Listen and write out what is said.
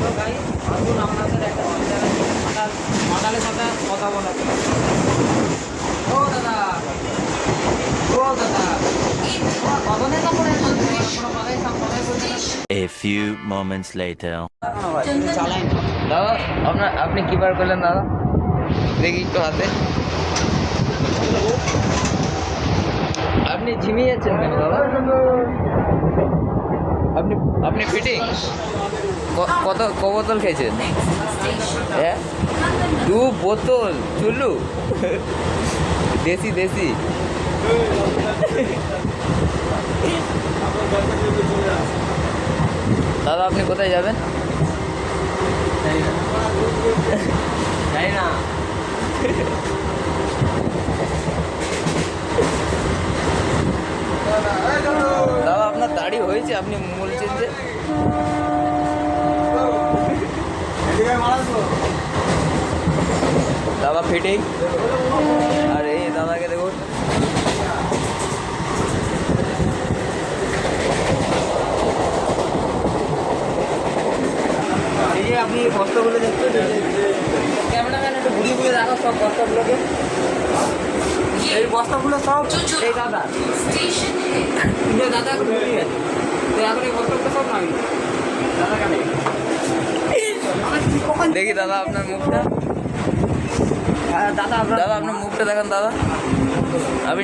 Hello ভাই, আসুন আপনাদের একটা মাতালের সাথে কথা বলা ছিল। ও দাদা, ও দাদা, কতদিন না করে কোনো কথাই বলছে না। A few moments later. চালাই দাদা আপনি কি বার করলেন দাদা? দেখি একটু হাতে। আপনি ঝিমিয়ে যাচ্ছেন কেন দাদা? আপনি আপনি ফিটিং ক বোতল খেয়েছেন? হ্যাঁ, 2 বোতল চুল্লু। দেশি দেশি। দাদা আপনি কোথায় যাবেন? জানি না। দাদা আপনার দাড়ি হয়েছে, আপনি বলছেন যে? দাদা ফিটিং। আর এই দাদাকে দেখুন। এই যে আপনি এই বস্তাগুলো দেখছেন, ক্যামেরাম্যান একটু ঘুরিয়ে ঘুরিয়ে দেখো সব বস্তাগুলোকে। এই বস্তাগুলো সব এই দাদা, কিন্তু দাদা এখন ঘুরিয়ে গেছে, তো এখন এই বস্তাগুলো সব নামি দাদা কানে। দেখি দাদা আপনার মুখটা। দাদা দাদা আপনার মুখটা দেখান দাদা। আপনি